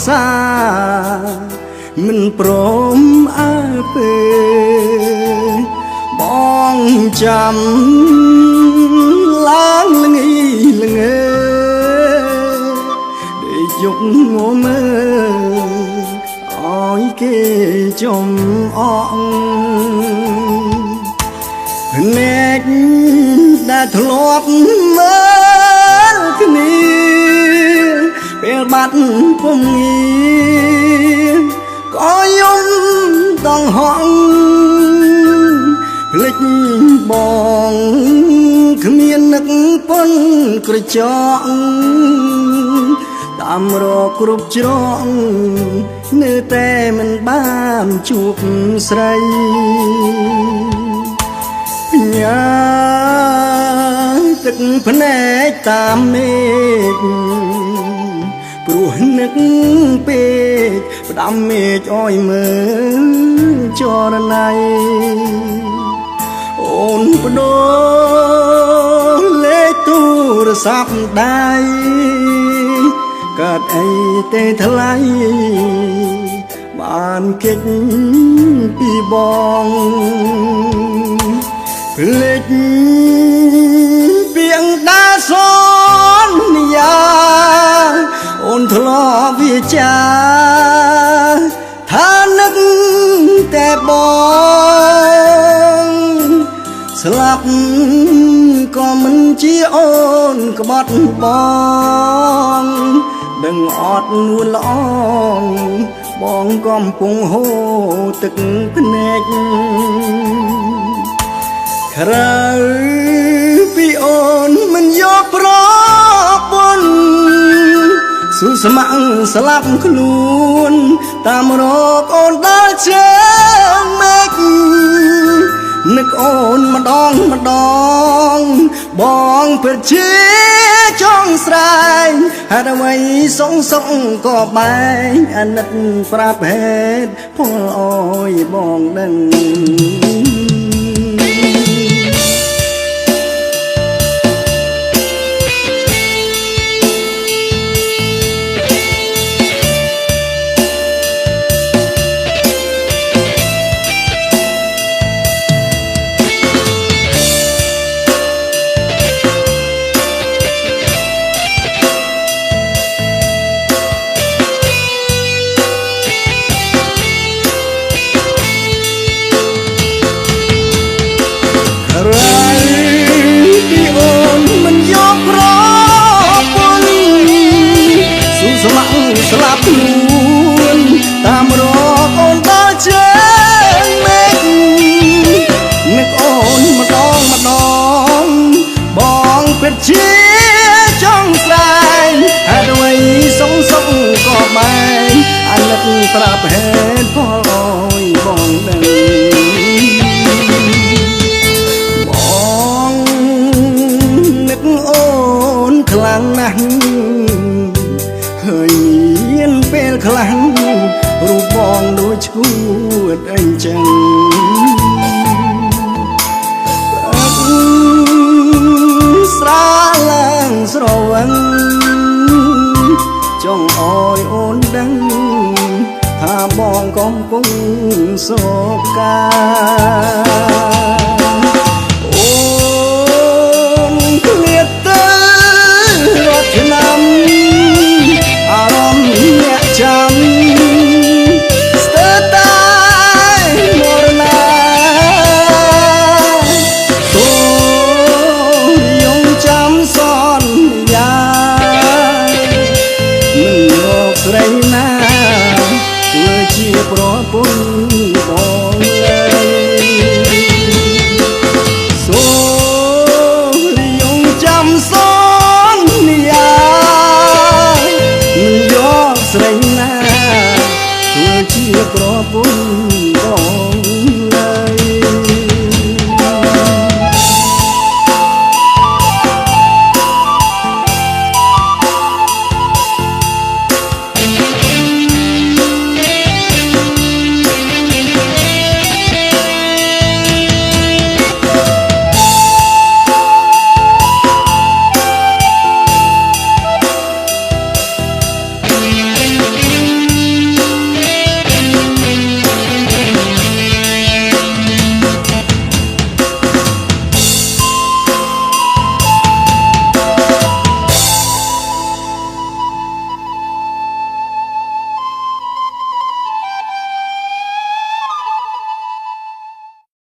សាមិនព្រមអើពើបងចាំឡើងល្ងីល្ងើដែលយកងមើអើយគេចំអងភ្នែកដែលធ្លាប់មើលគ្នាពេលបាត់ពុំងារក៏យំដងហងភ្លេចបងគ្មាននឹកប៉ុនក្រចកតាមរកគ្រប់ច្រកនៅតែមិនបានជួបស្រីញ៉ាទឹកភ្នែកតាមមេឃព្រោះនឹកពេកផ្ដាំមេឃអោយមើលចរណៃអូនបដូរលេខទូរស័ព្ទដៃកើតអីទេថ្លៃបានគេចពីបងភ្លេចពីអង្ដាសន្យាអូនធ្លាប់វាចាថានឹកតែបងស្លាប់ក៏មិនជាអូនក្បត់បងដឹងអត់នួនល្អងបងកំពុងហូរទឹកភ្នែកក្រៅពីអូនមិនយកប្រពន្ធស៊ូស្ម័គ្រស្លាប់ខ្លួនតាមរកអូនដល់ជើងមេឃនឹកអូនម្ដងម្ដងបងពិតជាចង់ស្រែងហេតុអ្វីសងសងក៏បែងអាណិតប្រាប់ហេតុផលអើយបងដឹងស្លាប់ខ្លួនតាមរកអូនដល់ជើងមេឃនឹកអូនម្ដងម្ដងបងពិតជាចង់ស្រែងហេតុអ្វីសងសឹកក៏បែងអាណិតប្រាប់ហេតុផលអើយបងដឹងបងនឹកអូនខ្លាំងណាស់ហើយមានពេលខ្លះរូបបងដូចឈួតអីចឹងស្រាឡើងស្រវឹងចង់អោយអូនដឹងថាបងកំពុងសោកកាអូនឃ្លាតទៅរត់ឆ្នាំអារម្មណ៍អ្នកចាំស្ទើរតែមរណាសូមយងចាំសន្យាមិនយកស្រីណាធ្វើជាប្រពន្ធបងឡើយសូមយងចាំសន្យាស្រីណាធ្វើជាប្រពន្ធ